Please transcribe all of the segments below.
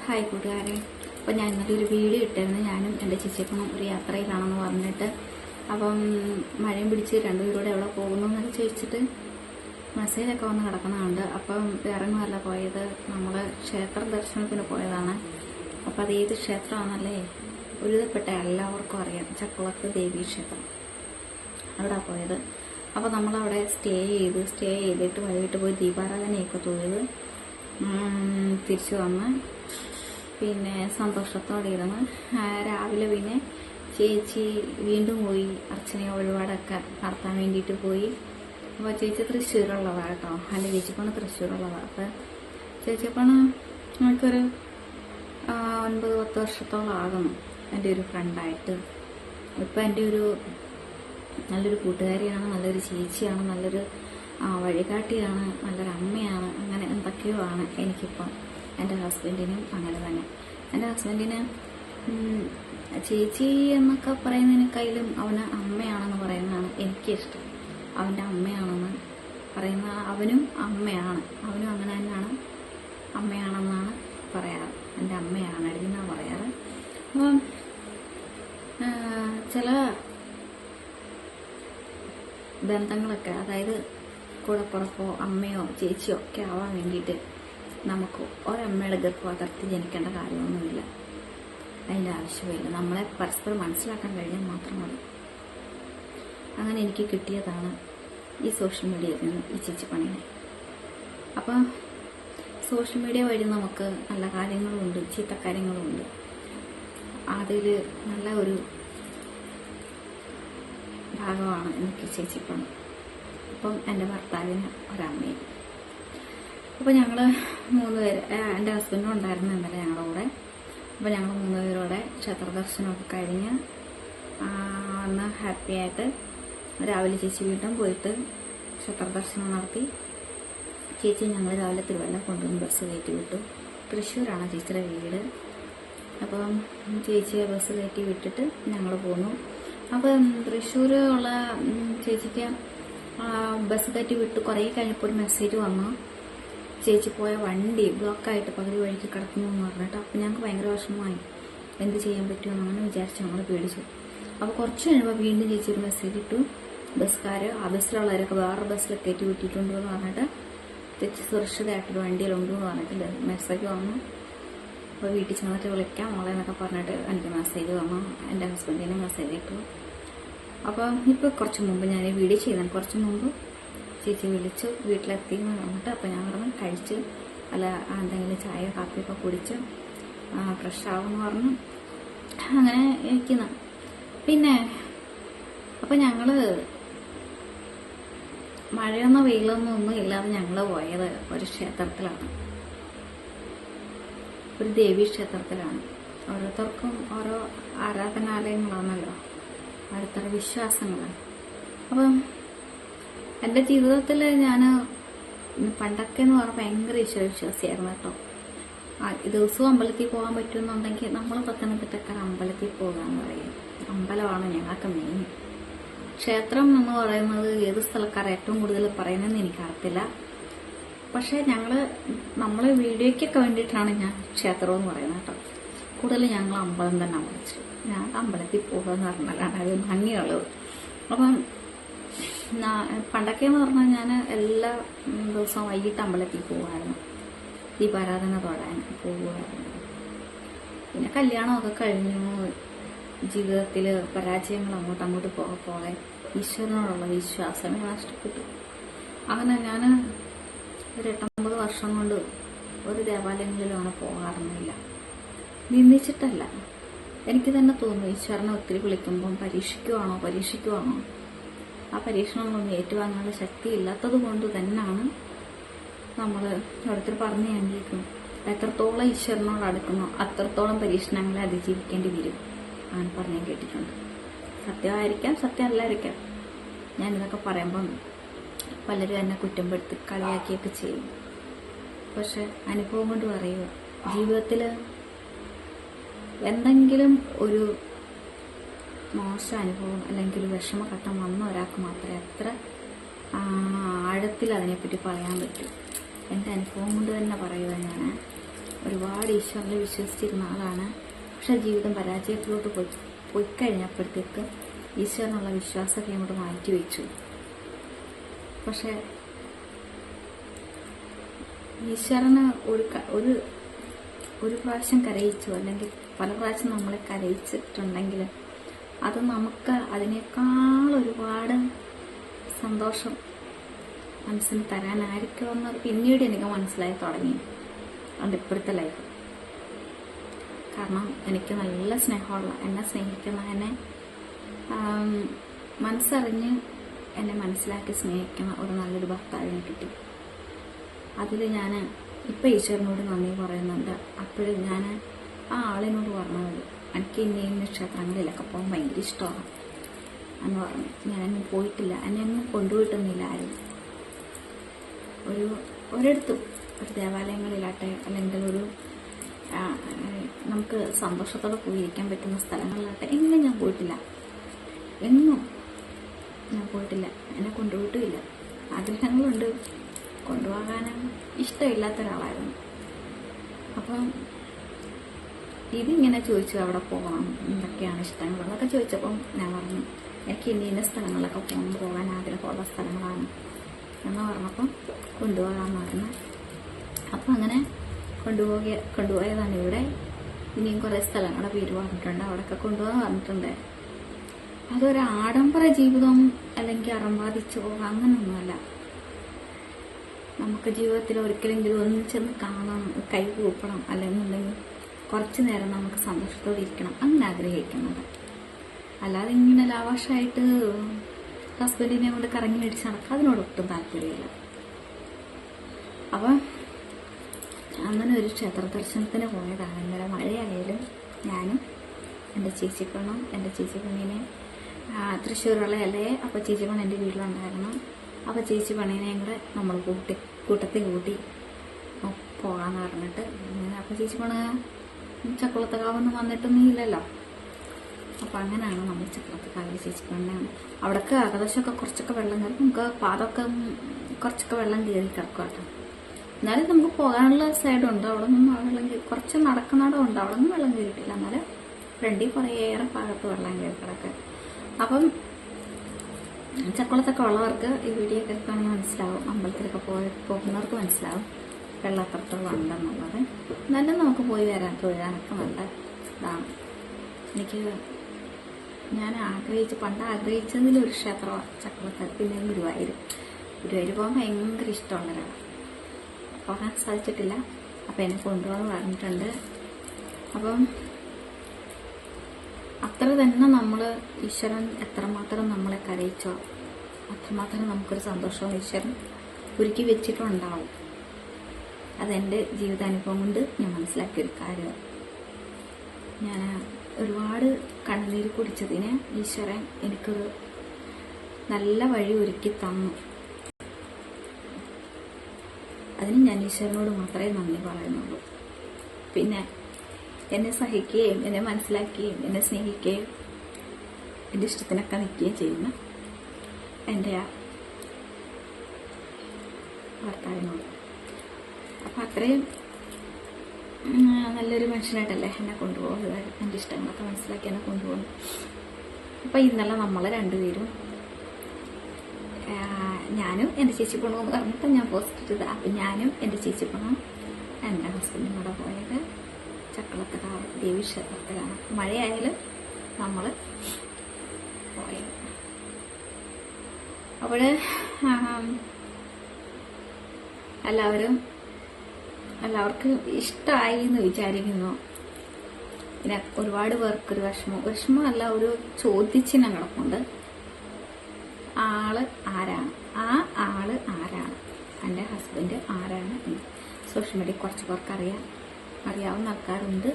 Hi കൂട്ടുകാരെ. അപ്പോൾ ഞാൻ ഇന്നലെ ഒരു വീഡിയോ ഇട്ടായിരുന്നു. ഞാനും എൻ്റെ ചേച്ചിക്കും ഒരു യാത്രയിലാണെന്ന് പറഞ്ഞിട്ട്. അപ്പം മഴയും പിടിച്ച് രണ്ടുപേരോടെ എവിടെ പോകുന്നു എന്നൊക്കെ ചോദിച്ചിട്ട് മെസ്സേജൊക്കെ വന്ന് കിടക്കുന്നതുണ്ട്. അപ്പം ഇറങ്ങുമല്ല പോയത്, നമ്മൾ ക്ഷേത്ര ദർശനത്തിന് പോയതാണ്. അപ്പം അത് ഏത് ക്ഷേത്രമാണെന്നല്ലേ ഒരുവിധപ്പെട്ട എല്ലാവർക്കും അറിയാം, ചക്കുളത്ത് ദേവീ ക്ഷേത്രം. അവിടെ പോയത്. അപ്പോൾ നമ്മളവിടെ സ്റ്റേ ചെയ്തിട്ട് വൈകിട്ട് പോയി ദീപാരാധനയൊക്കെ തൊഴുത് തിരിച്ചു വന്ന് പിന്നെ സന്തോഷത്തോടെ ഇരുന്ന് രാവിലെ പിന്നെ ചേച്ചി വീണ്ടും പോയി അർച്ചനയോ വഴിപാടൊക്കെ നടത്താൻ വേണ്ടിയിട്ട് പോയി. അപ്പോൾ ചേച്ചി തൃശ്ശൂരുള്ളതാണ് കേട്ടോ, എൻ്റെ ചേച്ചിപ്പാണ് തൃശ്ശൂരുള്ളതാണ്. അപ്പോൾ ചേച്ചിപ്പാണ് നമുക്കൊരു 9-10 വർഷത്തോളം ആകുന്നു എൻ്റെ ഒരു ഫ്രണ്ടായിട്ട്. ഇപ്പം എൻ്റെ ഒരു നല്ലൊരു കൂട്ടുകാരിയാണ്, നല്ലൊരു ചേച്ചിയാണ്, നല്ലൊരു വഴികാട്ടിയാണ്, നല്ലൊരു അമ്മയാണ്, അങ്ങനെ എന്തൊക്കെയോ ആണ് എനിക്കിപ്പം. എൻ്റെ ഹസ്ബൻഡിനും അങ്ങനെ തന്നെ. എൻ്റെ ഹസ്ബൻഡിന് ചേച്ചി എന്നൊക്കെ പറയുന്നതിനേക്കാളും അവന് അമ്മയാണെന്ന് പറയുന്നതാണ് എനിക്കിഷ്ടം. അവൻ്റെ അമ്മയാണെന്ന് പറയുന്ന അവനും അമ്മയാണ്, അവനും അങ്ങനെ തന്നെയാണ്, അമ്മയാണെന്നാണ് പറയാറ്. എൻ്റെ അമ്മയാണ് എന്നാണ് പറയാറ്. അപ്പം ചില ബന്ധങ്ങളൊക്കെ, അതായത് കൂടപ്പുറപ്പോ അമ്മയോ ചേച്ചിയോ ഒക്കെ ആവാൻ വേണ്ടിയിട്ട് നമുക്ക് ഒരമ്മയുടെ ഗർഭപാത്രത്തിൽ ജനിക്കേണ്ട കാര്യമൊന്നുമില്ല, അതിൻ്റെ ആവശ്യമില്ല. നമ്മളെ പരസ്പരം മനസ്സിലാക്കാൻ കഴിഞ്ഞാൽ മാത്രം മതി. അങ്ങനെ എനിക്ക് കിട്ടിയതാണ് ഈ സോഷ്യൽ മീഡിയയിൽ നിന്ന് ഈ ചേച്ചിപ്പണിനെ. അപ്പം സോഷ്യൽ മീഡിയ വഴി നമുക്ക് നല്ല കാര്യങ്ങളുമുണ്ട്, ചീത്ത കാര്യങ്ങളുമുണ്ട്. അതിൽ നല്ല ഒരു ഭാഗമാണ് എനിക്ക് ചേച്ചിപ്പണി. അപ്പം എൻ്റെ ഭർത്താവിന് ഒരമ്മയും. അപ്പോൾ ഞങ്ങൾ 3 പേര്, എൻ്റെ ഹസ്ബൻഡും ഉണ്ടായിരുന്നു ഇന്നലെ ഞങ്ങളുടെ കൂടെ. അപ്പോൾ ഞങ്ങൾ 3 പേരോടെ ക്ഷേത്ര ദർശനമൊക്കെ കഴിഞ്ഞ് അന്ന് ഹാപ്പിയായിട്ട് രാവിലെ ചേച്ചി വീണ്ടും പോയിട്ട് ക്ഷേത്ര ദർശനം നടത്തി. ചേച്ചി ഞങ്ങൾ രാവിലെ തിരുവല്ല കൊണ്ടുവന്ന് ബസ് കയറ്റി വിട്ടു. തൃശ്ശൂരാണ് ചേച്ചിയുടെ വീട്. അപ്പം ചേച്ചിയെ ബസ് കയറ്റി വിട്ടിട്ട് ഞങ്ങൾ പോന്നു. അപ്പം തൃശ്ശൂർ ഉള്ള ചേച്ചിക്ക് ബസ് കയറ്റി വിട്ട് കുറേ കഴിഞ്ഞപ്പോൾ ഒരു മെസ്സേജ് വന്നു, ചേച്ചി പോയ വണ്ടി ബ്ലോക്കായിട്ട് പകുതി വഴിക്ക് കിടക്കുന്നു എന്ന് പറഞ്ഞിട്ട്. അപ്പോൾ ഞങ്ങൾക്ക് ഭയങ്കര വിഷമമായി, എന്ത് ചെയ്യാൻ പറ്റുമെന്ന് അങ്ങനെ വിചാരിച്ച് ഞങ്ങൾ പേടിച്ചു. അപ്പോൾ കുറച്ച് കഴിയുമ്പോൾ വീണ്ടും ചേച്ചി ഒരു മെസ്സേജ് ഇട്ടു, ബസ്സുകാർ ആ ബസ്സിലുള്ളവരൊക്കെ വേറെ ബസ്സിൽ കയറ്റി വിട്ടിട്ടുണ്ട് എന്ന് പറഞ്ഞിട്ട് തെച്ച് സുരക്ഷിതമായിട്ടൊരു വണ്ടിയിലുണ്ട് എന്ന് പറഞ്ഞിട്ട് മെസ്സേജ് വന്നു. അപ്പോൾ വീട്ടിൽ ചെന്നിട്ട് വിളിക്കാം മോളെ എന്നൊക്കെ പറഞ്ഞിട്ട് എനിക്ക് മെസ്സേജ് വന്നു. എൻ്റെ ഹസ്ബൻഡിന് മെസ്സേജ് ഇട്ടു. അപ്പം ഇപ്പോൾ കുറച്ച് മുമ്പ് ഞാൻ ഈ വീഡിയോ ചെയ്തതാണ്, കുറച്ച് മുമ്പ് ചേച്ചി വിളിച്ചു വീട്ടിലെത്തി എന്ന് പറഞ്ഞിട്ട്. അപ്പോൾ ഞാൻ പറഞ്ഞു കഴിച്ച് അല്ല എന്തെങ്കിലും ചായ കാപ്പിയൊക്കെ കുടിച്ച് ഫ്രഷ് ആവുമെന്ന് പറഞ്ഞു അങ്ങനെ ഇരിക്കുന്നു. പിന്നെ അപ്പം ഞങ്ങൾ മഴയൊന്നും വെയിലൊന്നും ഒന്നും ഇല്ലാതെ ഞങ്ങൾ പോയത് ഒരു ക്ഷേത്രത്തിലാണ്, ഒരു ദേവീ ക്ഷേത്രത്തിലാണ്. ഓരോരുത്തർക്കും ഓരോ ആരാധനാലയങ്ങളാണല്ലോ, ഓരോരുത്തരുടെ വിശ്വാസങ്ങളാണ്. അപ്പം എൻ്റെ ജീവിതത്തിൽ ഞാൻ പണ്ടൊക്കെ എന്ന് പറഞ്ഞാൽ ഭയങ്കര ഈശ്വരവിശ്വാസിയായിരുന്നു കേട്ടോ. ദിവസവും അമ്പലത്തിൽ പോകാൻ പറ്റുമെന്നുണ്ടെങ്കിൽ നമ്മൾ പത്തനംതിട്ടക്കാർ അമ്പലത്തിൽ പോകാമെന്ന് പറയും. അമ്പലമാണ് ഞങ്ങൾക്ക് മെയിൻ. ക്ഷേത്രം എന്ന് പറയുന്നത് ഏത് സ്ഥലക്കാർ ഏറ്റവും കൂടുതൽ പറയുന്നതെന്ന് എനിക്കറിയത്തില്ല. പക്ഷേ നമ്മൾ വീഡിയോയ്ക്കൊക്കെ വേണ്ടിയിട്ടാണ് ഞാൻ ക്ഷേത്രം എന്ന് പറയുന്നത് കേട്ടോ. കൂടുതൽ ഞങ്ങൾ അമ്പലം തന്നെ വിളിച്ചു. ഞാൻ അമ്പലത്തിൽ പോകുക എന്ന് പറഞ്ഞാലാണ് അത് ഭംഗിയുള്ളത്. അപ്പം പണ്ടൊക്കെ എന്ന് പറഞ്ഞാൽ ഞാൻ എല്ലാ ദിവസവും വൈകിട്ട് അമ്പലത്തിൽ പോകുമായിരുന്നു, ദീപാരാധന തൊഴാൻ പോകുമായിരുന്നു. പിന്നെ കല്യാണമൊക്കെ കഴിഞ്ഞു, ജീവിതത്തിൽ പരാജയങ്ങൾ അങ്ങോട്ട് പോകെ ഈശ്വരനോടുള്ള വിശ്വാസമേ നഷ്ടപ്പെട്ടു. അങ്ങനെ ഞാൻ ഒരു 8-9 വർഷം കൊണ്ട് ഒരു ദേവാലയങ്ങളിലും അങ്ങനെ പോകാറൊന്നുമില്ല. നിന്ദിച്ചിട്ടല്ല, എനിക്ക് തന്നെ തോന്നുന്നു ഈശ്വരനെ ഒത്തിരി വിളിക്കുമ്പം പരീക്ഷിക്കുവാണോ ആ പരീക്ഷണങ്ങളൊന്നും ഏറ്റുവാങ്ങാനുള്ള ശക്തി ഇല്ലാത്തത് കൊണ്ട് തന്നെയാണ് നമ്മൾ ഓരോരുത്തർ പറഞ്ഞു കണ്ടിരിക്കും, എത്രത്തോളം ഈശ്വരനോട് അടുക്കുന്നോ അത്രത്തോളം പരീക്ഷണങ്ങളെ അതിജീവിക്കേണ്ടി വരും. അങ്ങനെ പറഞ്ഞു കേട്ടിട്ടുണ്ട്. സത്യമായിരിക്കാം, സത്യമല്ലായിരിക്കാം. ഞാനിതൊക്കെ പറയുമ്പം പലരും എന്നെ കുറ്റപ്പെടുത്തി കളിയാക്കിയൊക്കെ ചെയ്യും. പക്ഷെ അനുഭവം കൊണ്ട് പറയുക, ജീവിതത്തിൽ എന്തെങ്കിലും ഒരു മോശം അനുഭവം അല്ലെങ്കിൽ വിഷമഘട്ടം വന്ന ഒരാൾക്ക് മാത്രമേ അത്ര ആഴത്തിൽ അതിനെപ്പറ്റി പറയാൻ പറ്റൂ. എൻ്റെ അനുഭവം കൊണ്ട് തന്നെ പറയുക, ഞാൻ ഒരുപാട് ഈശ്വരനിൽ വിശ്വസിച്ചിരുന്ന ആളാണ്. പക്ഷെ ജീവിതം പരാജയത്തിലോട്ട് പോയി കഴിഞ്ഞപ്പോഴത്തേക്ക് ഈശ്വരനുള്ള വിശ്വാസമൊക്കെ അങ്ങോട്ട് മാറ്റി വെച്ചു. പക്ഷെ ഈശ്വരന് ഒരു പ്രാവശ്യം കരയിച്ചു, അല്ലെങ്കിൽ പല പ്രാവശ്യം നമ്മളെ കരയിച്ചിട്ടുണ്ടെങ്കിൽ അത് നമുക്ക് അതിനേക്കാൾ ഒരുപാട് സന്തോഷം മനസ്സിന് തരാനായിരിക്കുമെന്ന് പിന്നീട് എനിക്ക് മനസ്സിലായി തുടങ്ങി എൻ്റെ ഇപ്പോഴത്തെ ലൈഫ്. കാരണം എനിക്ക് നല്ല സ്നേഹമുള്ള, എന്നെ സ്നേഹിക്കുന്ന, എന്നെ മനസ്സറിഞ്ഞ് എന്നെ മനസ്സിലാക്കി സ്നേഹിക്കുന്ന ഒരു നല്ലൊരു ഭർത്താവിനെ കിട്ടി. അതിൽ ഞാൻ ഇപ്പം ഈശ്വരനോട് നന്ദി പറയുന്നുണ്ട്. അപ്പോഴും ഞാൻ ആ ആളിനോട് പറഞ്ഞത് എനിക്ക് ഇന്ന ക്ഷേത്രങ്ങളിലൊക്കെ പോകാൻ ഭയങ്കര ഇഷ്ടമാണ് എന്ന് പറഞ്ഞു. ഞാനൊന്നും പോയിട്ടില്ല, എന്നെ ഒന്നും കൊണ്ടുപോയിട്ടൊന്നുമില്ല ആരും. ഒരിടത്തും ഒരു ദേവാലയങ്ങളിലാട്ടെ, അല്ലെങ്കിൽ ഒരു നമുക്ക് സന്തോഷത്തോടെ പോയിരിക്കാൻ പറ്റുന്ന സ്ഥലങ്ങളിലാട്ടെ എങ്ങും ഞാൻ പോയിട്ടില്ല. എങ്ങും ഞാൻ പോയിട്ടില്ല, എന്നെ കൊണ്ടുപോയിട്ടുമില്ല. ആഗ്രഹങ്ങളുണ്ട്, കൊണ്ടുപോകാനും ഇഷ്ടമില്ലാത്ത ഒരാളായിരുന്നു. അപ്പം ഇതിങ്ങനെ ചോദിച്ചു അവിടെ പോകണം, എന്തൊക്കെയാണ് ഇഷ്ടങ്ങൾ അതൊക്കെ ചോദിച്ചപ്പം ഞാൻ പറഞ്ഞു എനിക്ക് ഇന്ന സ്ഥലങ്ങളിലൊക്കെ പോകാൻ ആഗ്രഹമുള്ള സ്ഥലങ്ങളാണ് എന്ന് പറഞ്ഞപ്പം കൊണ്ടുപോകാമെന്ന് പറഞ്ഞു. അപ്പം അങ്ങനെ കൊണ്ടുപോയതാണ്. ഇവിടെ ഇനിയും കുറേ സ്ഥലങ്ങളുടെ പേര് പറഞ്ഞിട്ടുണ്ട്, അവിടെയൊക്കെ കൊണ്ടുപോകാൻ പറഞ്ഞിട്ടുണ്ട്. അതൊരു ആഡംബര ജീവിതം അല്ലെങ്കിൽ അറമ്പാദിച്ചോ അങ്ങനൊന്നുമല്ല. നമുക്ക് ജീവിതത്തിൽ ഒരിക്കലെങ്കിലും ഒന്ന് ചെന്ന് കാണണം, കൈ കൂപ്പണം, അല്ലെന്നുണ്ടെങ്കിൽ കുറച്ച് നേരം നമുക്ക് സന്തോഷത്തോടെ ഇരിക്കണം, അങ്ങനെ ആഗ്രഹിക്കുന്നത്. അല്ലാതെ ഇങ്ങനെ ലാവാഷായിട്ട് ഹസ്ബൻഡിനെ കൊണ്ട് കറങ്ങി മേടിച്ച് നടക്കുക അതിനോടൊട്ടും താല്പര്യമില്ല. അപ്പം അങ്ങനെ ഒരു ക്ഷേത്ര ദർശനത്തിന് പോയതാണ്. ഇന്നലെ മഴയായാലും ഞാനും എൻ്റെ ചേച്ചിപ്പെണ്ണും, എൻ്റെ ചേച്ചിപ്പെണ്ണിനെ തൃശ്ശൂരുള്ള അല്ലേ, അപ്പോൾ ചേച്ചിപ്പെണ്ണ് എൻ്റെ വീട്ടിലുണ്ടായിരുന്നു. അപ്പോൾ ചേച്ചിപ്പെണ്ണിനെയും കൂടെ നമ്മൾ കൂട്ടത്തിൽ കൂട്ടി പോകാമെന്ന് പറഞ്ഞിട്ട് അപ്പോൾ ചേച്ചിപ്പെണ്ണ് ചക്കുളത്തക്കാവൊന്നും വന്നിട്ടൊന്നും ഇല്ലല്ലോ. അപ്പം അങ്ങനെയാണ് നമ്മൾ ചക്കുളത്തക്കാവിൽ ചേച്ചിപ്പെണ്ണ. അവിടേക്ക് ഏകദേശമൊക്കെ കുറച്ചൊക്കെ വെള്ളം കയറി, നമുക്ക് പാദമൊക്കെ കുറച്ചൊക്കെ വെള്ളം കയറി കിടക്കും കേട്ടോ. എന്നാലും നമുക്ക് പോകാനുള്ള സൈഡുണ്ട്, അവിടെ നിന്നും വെള്ളം കയറി കുറച്ച് നടക്കുന്നിടമുണ്ട്, അവിടെ നിന്നും വെള്ളം കയറിയിട്ടില്ല. എന്നാലും ഫ്രണ്ടിൽ കുറേയേറെ ഭാഗത്ത് വെള്ളം കയറി കിടക്കുക. അപ്പം ചക്കുളത്തൊക്കെ ഉള്ളവർക്ക് ഈ വീഡിയോ കേൾക്കുകയാണെങ്കിൽ മനസ്സിലാവും, അമ്പലത്തിലൊക്കെ പോകുന്നവർക്ക് മനസ്സിലാവും വെള്ളം എത്രത്തോളം ഉണ്ടെന്നുള്ളത്. എന്നാലും നമുക്ക് പോയി വരാൻ തൊഴുകാനൊക്കെ നല്ല ഇതാണ്. ഞാൻ പണ്ട് ആഗ്രഹിച്ചതിലൊരു ക്ഷേത്രമാണ് ചക്കുളത്ത്. പിന്നെ ഗുരുവായൂർ പോകാൻ ഭയങ്കര ഇഷ്ടമുള്ളവരാണ്. പോകാൻ സാധിച്ചിട്ടില്ല, അപ്പം എന്നെ കൊണ്ടുപോകാൻ പറഞ്ഞിട്ടുണ്ട്. അപ്പം അത്ര തന്നെ നമ്മൾ ഈശ്വരൻ എത്രമാത്രം നമ്മളെ കരയിച്ചോ അത്രമാത്രം നമുക്കൊരു സന്തോഷവും ഈശ്വരൻ ഒരുക്കി വെച്ചിട്ടുണ്ടാവും. അതെൻ്റെ ജീവിതാനുഭവം കൊണ്ട് ഞാൻ മനസ്സിലാക്കിയൊരു കാര്യമാണ്. ഞാൻ ഒരുപാട് കണ്ണുനീര് കുടിച്ചതിന് ഈശ്വരൻ എനിക്കൊരു നല്ല വഴി ഒരുക്കി തന്നു. അതിന് ഞാൻ ഈശ്വരനോട് മാത്രമേ നന്ദി പറയുന്നുള്ളൂ. പിന്നെ എന്നെ സഹിക്കുകയും എന്നെ മനസ്സിലാക്കുകയും എന്നെ സ്നേഹിക്കുകയും എൻ്റെ ഇഷ്ടത്തിനൊക്കെ നിൽക്കുകയും ചെയ്യുന്ന എൻ്റെ ആ ഭർത്താവിനോട്. അപ്പം അത്രയും നല്ലൊരു മനുഷ്യനായിട്ടല്ലേ എന്നെ കൊണ്ടുപോകുന്നത്, എൻ്റെ ഇഷ്ടങ്ങളൊക്കെ മനസ്സിലാക്കി എന്നെ കൊണ്ടുപോകുന്നു. അപ്പം ഇന്നലെ നമ്മൾ രണ്ടുപേരും, ഞാനും എൻ്റെ ചേച്ചിപ്പണവും പറഞ്ഞിട്ട് ഞാൻ പോസ്റ്റ് ചെയ്തത്. അപ്പം ഞാനും എൻ്റെ ചേച്ചിപ്പണവും എൻ്റെ ഹസ്ബൻഡും കൂടെ പോയത് ചക്കുളത്തക്കാവ് ദേവി ക്ഷേത്രത്തിലാണ്. മഴയായാലും നമ്മൾ പോയത്. അവിടെ എല്ലാവർക്കും ഇഷ്ടമായി എന്ന് വിചാരിക്കുന്നു. പിന്നെ ഒരുപാട് പേർക്കൊരു വിഷമമല്ല, ഒരു ചോദ്യചിഹ്നം കിടപ്പുണ്ട്. ആള് ആരാണ്, ആള് ആരാണ്, എൻ്റെ ഹസ്ബൻഡ് ആരാണ് എന്ന് സോഷ്യൽ മീഡിയ കുറച്ച് പേർക്ക് അറിയാവുന്ന ആൾക്കാരുണ്ട്.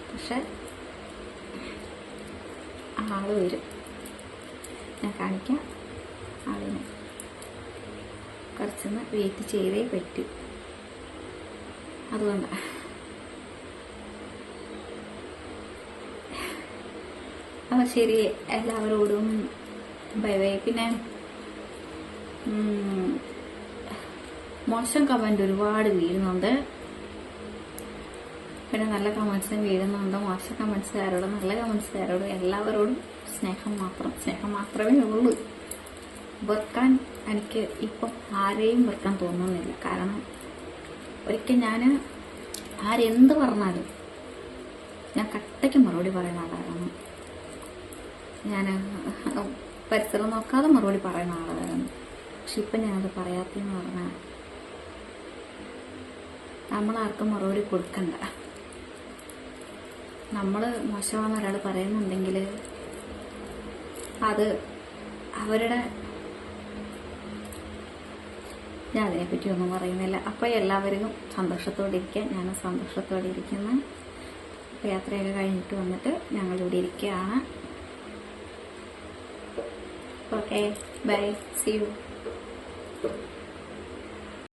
പക്ഷെ ആള് വരും, ഞാൻ കാണിക്കാം. ആളിനെ കുറച്ചൊന്ന് വെയിറ്റ് ചെയ്തേ പറ്റൂ. അതുകൊണ്ടാണ്. അപ്പോൾ ശരി, എല്ലാവരോടും ബൈ ബൈ. പിന്നെ മോശം കമന്റ് ഒരുപാട് വീഴുന്നുണ്ട്. പിന്നെ നല്ല കമൻസും വീഴുന്നുണ്ട്. മോശം കമൻസുകാരോടും നല്ല കമൻസുകാരോടും എല്ലാവരോടും സ്നേഹം മാത്രമേ ഉള്ളൂ. വെറുക്കാൻ എനിക്ക് ഇപ്പം ആരെയും വെറുക്കാൻ തോന്നുന്നില്ല. കാരണം ഒരിക്കൽ ഞാൻ ആരെന്ത് പറഞ്ഞാലും ഞാൻ കട്ടയ്ക്ക് മറുപടി പറയുന്ന ആളായിരുന്നു. ഞാൻ പരിസരം നോക്കാതെ മറുപടി പറയുന്ന ആളായിരുന്നു. പക്ഷെ ഇപ്പം ഞാനത് പറയാത്തെന്ന് പറഞ്ഞാൽ നമ്മളാർക്കും മറുപടി കൊടുക്കണ്ട. നമ്മൾ മോശമാണെന്ന് ഒരാൾ പറയുന്നുണ്ടെങ്കിൽ അത് അവരുടെ, ഞാൻ അതിനെപ്പറ്റി ഒന്നും പറയുന്നില്ല. അപ്പോൾ എല്ലാവരും സന്തോഷത്തോടെ ഇരിക്കുക. ഞാനും സന്തോഷത്തോടെ ഇരിക്കുന്നു. അപ്പോൾ യാത്രയൊക്കെ കഴിഞ്ഞിട്ട് വന്നിട്ട് ഞങ്ങളിവിടെ ഇരിക്കുകയാണ്. Okay, bye, see U.